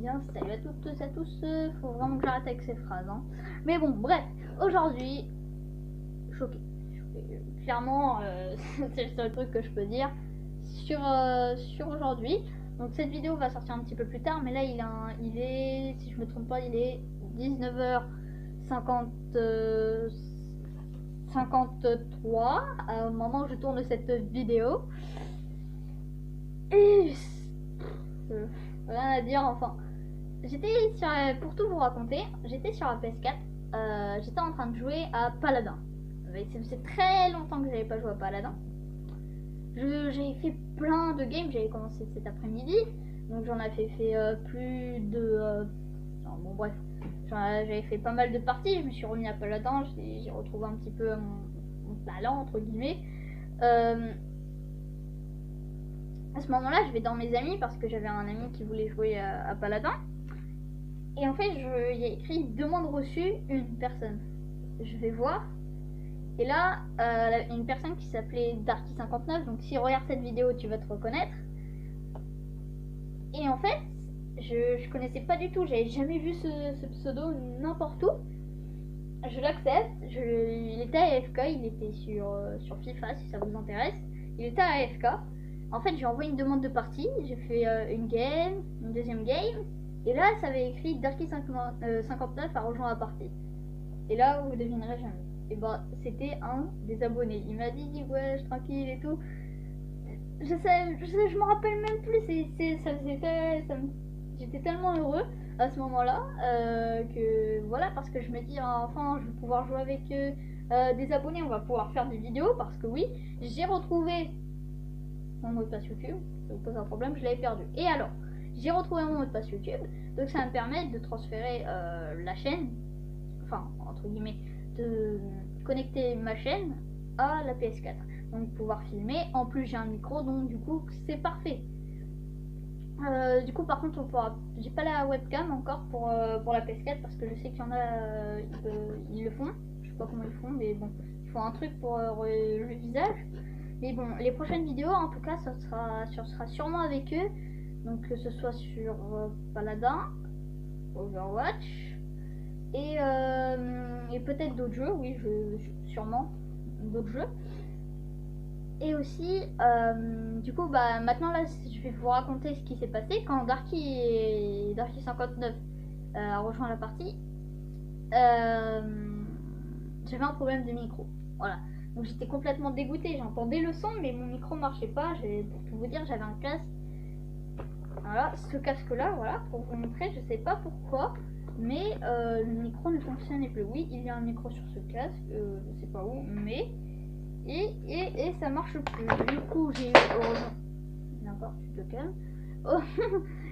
bien, salut à toutes et à tous. Faut vraiment que j'arrête avec ces phrases. Hein. Mais bon, bref, aujourd'hui, choqué. Clairement, c'est le seul truc que je peux dire sur aujourd'hui. Donc cette vidéo va sortir un petit peu plus tard, mais là il est, si je me trompe pas, il est 19h53 au moment où je tourne cette vidéo. Et rien à dire, enfin. Pour tout vous raconter, j'étais sur la PS4, j'étais en train de jouer à Paladin. C'est très longtemps que j'avais pas joué à Paladin. J'ai fait plein de games, j'avais commencé cet après-midi, donc j'en avais fait plus de... bon bref, j'avais fait pas mal de parties, je me suis remis à Paladin, j'ai retrouvé un petit peu mon talent, entre guillemets. À ce moment-là, je vais dans mes amis parce que j'avais un ami qui voulait jouer à Paladin. Et en fait, il y a écrit demande reçue une personne. Je vais voir. Et là, une personne qui s'appelait Darky59. Donc, si tu regardes cette vidéo, tu vas te reconnaître. Et en fait, je connaissais pas du tout. J'avais jamais vu ce pseudo n'importe où. Je l'accepte. Il était à AFK. Il était sur FIFA, si ça vous intéresse. Il était à AFK. En fait, j'ai envoyé une demande de partie. J'ai fait une game, une deuxième game. Et là, ça avait écrit Darky59 a rejoint la partie. Et là, vous devinerez jamais. Et bah, c'était un des abonnés. Il m'a dit, ouais, je tranquille et tout. Je me rappelle même plus. J'étais tellement heureux à ce moment-là que voilà, parce que je me dis, enfin, je vais pouvoir jouer avec des abonnés. On va pouvoir faire des vidéos parce que oui, j'ai retrouvé mon mot de passe YouTube. Ça vous pose un problème, je l'avais perdu. Et alors, j'ai retrouvé mon mot de passe YouTube, donc ça me permet de transférer la chaîne, enfin entre guillemets, de connecter ma chaîne à la PS4, donc pouvoir filmer. En plus j'ai un micro, donc du coup c'est parfait. Du coup par contre j'ai pas la webcam encore pour la PS4 parce que je sais qu'il y en a, ils le font, je sais pas comment ils font, mais bon, ils font un truc pour le visage. Mais bon, les prochaines vidéos en tout cas ça sera sûrement avec eux. Donc que ce soit sur Paladin, Overwatch et peut-être d'autres jeux, oui, sûrement d'autres jeux. Et aussi, du coup, bah maintenant là, je vais vous raconter ce qui s'est passé quand Darky59 a rejoint la partie. J'avais un problème de micro, voilà. Donc j'étais complètement dégoûtée. J'entendais le son, mais mon micro marchait pas. Pour tout vous dire, j'avais un casque. Voilà, ce casque là, voilà, pour vous montrer, je sais pas pourquoi, mais le micro ne fonctionnait plus. Oui, il y a un micro sur ce casque, je sais pas où, mais et ça marche plus. Du coup, j'ai eu heureusement, d'accord, tu te calmes. Oh,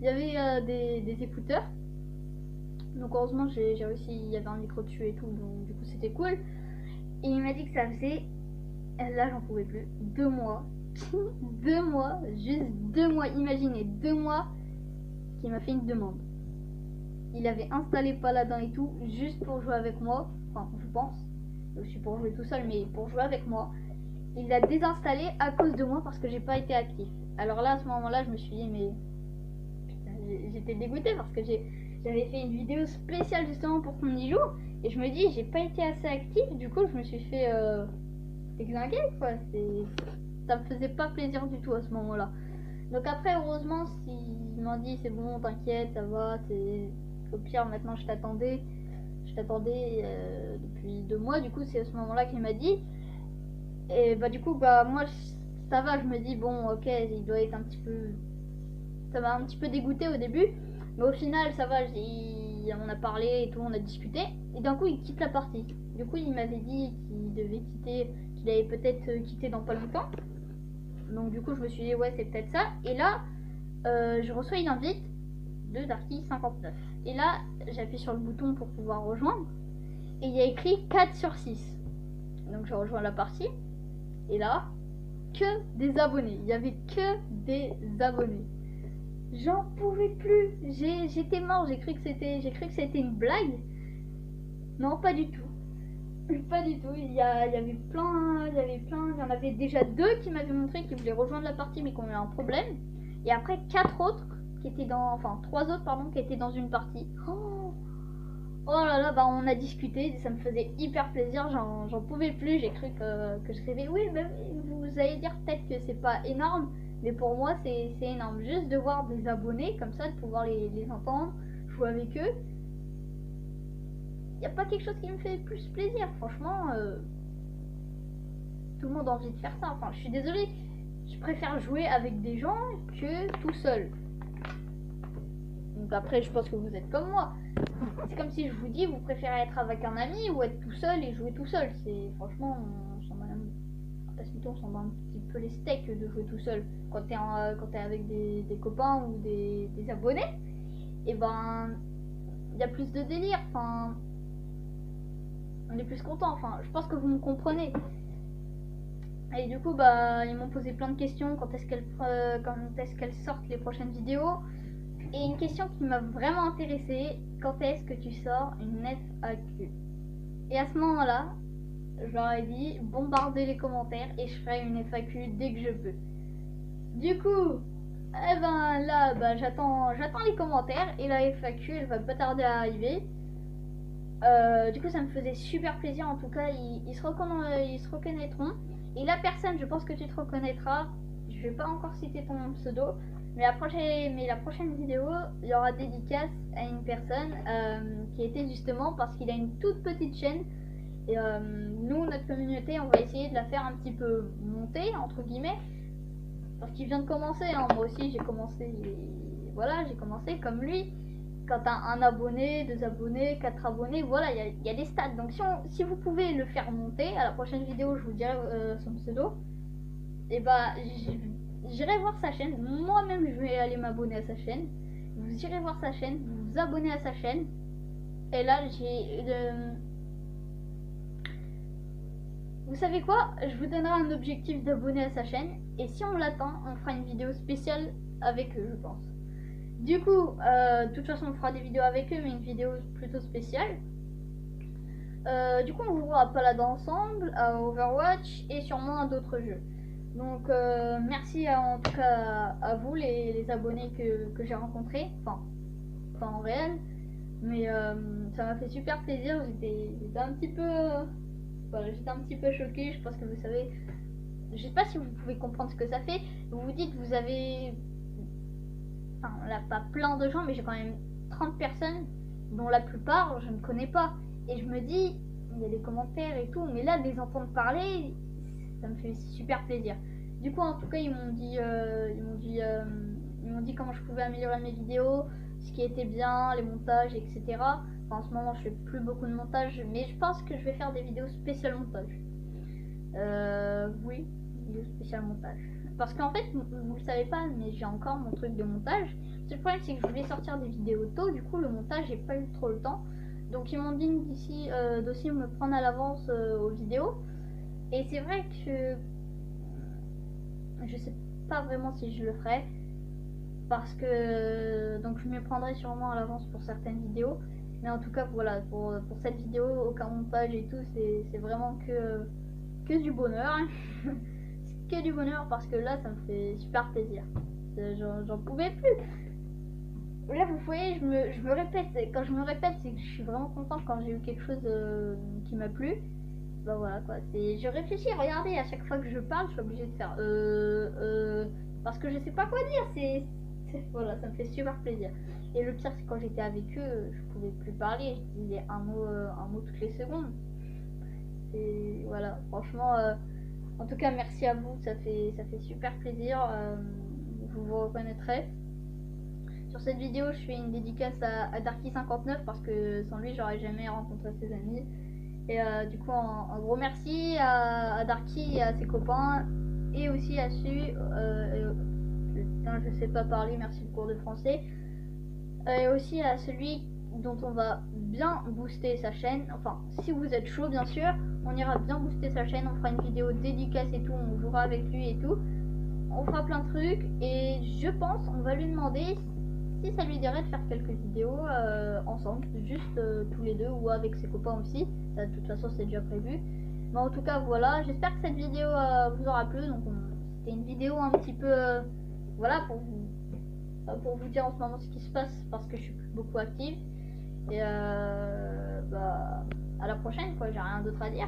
il y avait des écouteurs, donc heureusement j'ai réussi, il y avait un micro dessus et tout, donc du coup c'était cool. Et il m'a dit que ça faisait, là j'en pouvais plus, 2 mois. 2 mois, juste 2 mois, imaginez, 2 mois qu'il m'a fait une demande. Il avait installé Paladin et tout, juste pour jouer avec moi, enfin je pense, aussi pour jouer tout seul, mais pour jouer avec moi. Il l'a désinstallé à cause de moi parce que j'ai pas été actif. Alors là, à ce moment-là, je me suis dit, mais j'étais dégoûtée parce que j'avais fait une vidéo spéciale justement pour qu'on y joue, et je me dis, j'ai pas été assez actif, du coup je me suis fait exinguer quoi, ça me faisait pas plaisir du tout à ce moment-là. Donc après, heureusement, s'il m'ont dit c'est bon, t'inquiète, ça va, au pire maintenant je t'attendais depuis 2 mois. Du coup, c'est à ce moment-là qu'il m'a dit. Et bah du coup, bah moi ça va, je me dis bon, ok, il doit être un petit peu, ça m'a un petit peu dégoûté au début, mais au final ça va. On a parlé et tout, on a discuté, et d'un coup il quitte la partie. Du coup, il m'avait dit qu'il devait quitter, qu'il allait peut-être quitter dans pas longtemps. Donc du coup je me suis dit ouais, c'est peut-être ça. Et là je reçois une invite de Darky59. Et là j'appuie sur le bouton pour pouvoir rejoindre. Et il y a écrit 4 sur 6. Donc je rejoins la partie. Et là, que des abonnés. Il y avait que des abonnés. J'en pouvais plus. J'étais mort. J'ai cru que c'était une blague. Non, pas du tout. Pas du tout, il y avait plein, il y en avait déjà 2 qui m'avaient montré qu'ils voulaient rejoindre la partie mais qu'on avait un problème. Et après 4 autres qui étaient dans, enfin 3 autres pardon, qui étaient dans une partie. Oh là là, bah on a discuté, ça me faisait hyper plaisir, j'en pouvais plus, j'ai cru que je rêvais. Oui, bah, vous allez dire peut-être que c'est pas énorme, mais pour moi c'est énorme. Juste de voir des abonnés comme ça, de pouvoir les entendre, jouer avec eux. Y a pas quelque chose qui me fait plus plaisir, franchement. Tout le monde a envie de faire ça, enfin je suis désolée, je préfère jouer avec des gens que tout seul. Donc après je pense que vous êtes comme moi. C'est comme si je vous dis, vous préférez être avec un ami ou être tout seul et jouer tout seul. C'est franchement, on s'en bat un petit peu les steaks de jouer tout seul. Quand t'es avec des copains ou des abonnés, et ben il y a plus de délire. Enfin, on est plus content. Enfin, je pense que vous me comprenez. Et du coup, bah ils m'ont posé plein de questions. Quand est-ce qu'elles sortent les prochaines vidéos? Et une question qui m'a vraiment intéressée, quand est-ce que tu sors une FAQ? Et à ce moment-là, je leur ai dit, bombardez les commentaires et je ferai une FAQ dès que je peux. Du coup, eh ben là, bah, j'attends les commentaires et la FAQ, elle va pas tarder à arriver. Du coup, ça me faisait super plaisir. En tout cas, ils se reconnaîtront. Et la personne, je pense que tu te reconnaîtras. Je vais pas encore citer ton pseudo. Mais la prochaine vidéo, il y aura dédicace à une personne qui était justement parce qu'il a une toute petite chaîne. Et nous, notre communauté, on va essayer de la faire un petit peu monter, entre guillemets. Parce qu'il vient de commencer, hein. Moi aussi j'ai commencé, voilà, j'ai commencé comme lui. Quand t'as un abonné, 2 abonnés, 4 abonnés, voilà, il y a des stats. Donc si vous pouvez le faire monter, à la prochaine vidéo, je vous dirai son pseudo. Et bah, j'irai voir sa chaîne. Moi-même, je vais aller m'abonner à sa chaîne. Vous irez voir sa chaîne, vous vous abonnez à sa chaîne. Et là, vous savez quoi? Je vous donnerai un objectif d'abonnés à sa chaîne. Et si on l'atteint, on fera une vidéo spéciale avec eux, je pense. Du coup, de toute façon, on fera des vidéos avec eux, mais une vidéo plutôt spéciale. Du coup, on jouera à Paladin ensemble, à Overwatch et sûrement à d'autres jeux. Donc merci en tout cas à vous les abonnés que j'ai rencontrés, enfin pas en réel, mais ça m'a fait super plaisir. J'étais un petit peu voilà, j'étais un petit peu choquée. Je pense que vous savez, je sais pas si vous pouvez comprendre ce que ça fait. Vous vous dites, vous avez, enfin là pas plein de gens, mais j'ai quand même 30 personnes dont la plupart je ne connais pas, et je me dis, il y a des commentaires et tout, mais là de les entendre parler, ça me fait super plaisir. Du coup, en tout cas, ils m'ont dit comment je pouvais améliorer mes vidéos, ce qui était bien, les montages, etc. Enfin, en ce moment, je fais plus beaucoup de montage, mais je pense que je vais faire des vidéos spéciales montage. Oui, vidéos spéciales montage. Parce qu'en fait, vous le savez pas, mais j'ai encore mon truc de montage. Le problème, c'est que je voulais sortir des vidéos tôt, du coup, le montage, j'ai pas eu trop le temps. Donc, ils m'ont dit d'ici d'aussi me prendre à l'avance aux vidéos. Et c'est vrai que je sais pas vraiment si je le ferai, parce que donc je me prendrai sûrement à l'avance pour certaines vidéos, mais en tout cas voilà, pour cette vidéo, aucun montage et tout, c'est vraiment que du bonheur. Que du bonheur, parce que là ça me fait super plaisir, j'en pouvais plus. Là vous voyez, je me répète, quand je me répète, c'est que je suis vraiment contente quand j'ai eu quelque chose qui m'a plu. Bah voilà quoi, je réfléchis, regardez, à chaque fois que je parle, je suis obligée de faire parce que je sais pas quoi dire, voilà, ça me fait super plaisir. Et le pire, c'est quand j'étais avec eux, je pouvais plus parler, je disais un mot toutes les secondes. Et voilà, franchement, en tout cas, merci à vous, ça fait super plaisir, vous vous reconnaîtrez. Sur cette vidéo, je fais une dédicace à Darky59 parce que sans lui, j'aurais jamais rencontré ses amis. Et du coup, un gros merci à Darky et à ses copains, et aussi à Su, putain, je sais pas parler, merci le cours de français, et aussi à celui dont on va bien booster sa chaîne. Enfin, si vous êtes chaud, bien sûr, on ira bien booster sa chaîne, on fera une vidéo dédicace et tout, on jouera avec lui et tout, on fera plein de trucs, et je pense, on va lui demander si ça lui dirait de faire quelques vidéos ensemble, juste tous les deux, ou avec ses copains aussi. Ça, de toute façon, c'est déjà prévu. Mais en tout cas, voilà, j'espère que cette vidéo vous aura plu. Donc c'était une vidéo un petit peu voilà, pour vous pour vous dire en ce moment ce qui se passe parce que je suis plus beaucoup active. Et bah, à la prochaine, quoi, j'ai rien d'autre à dire.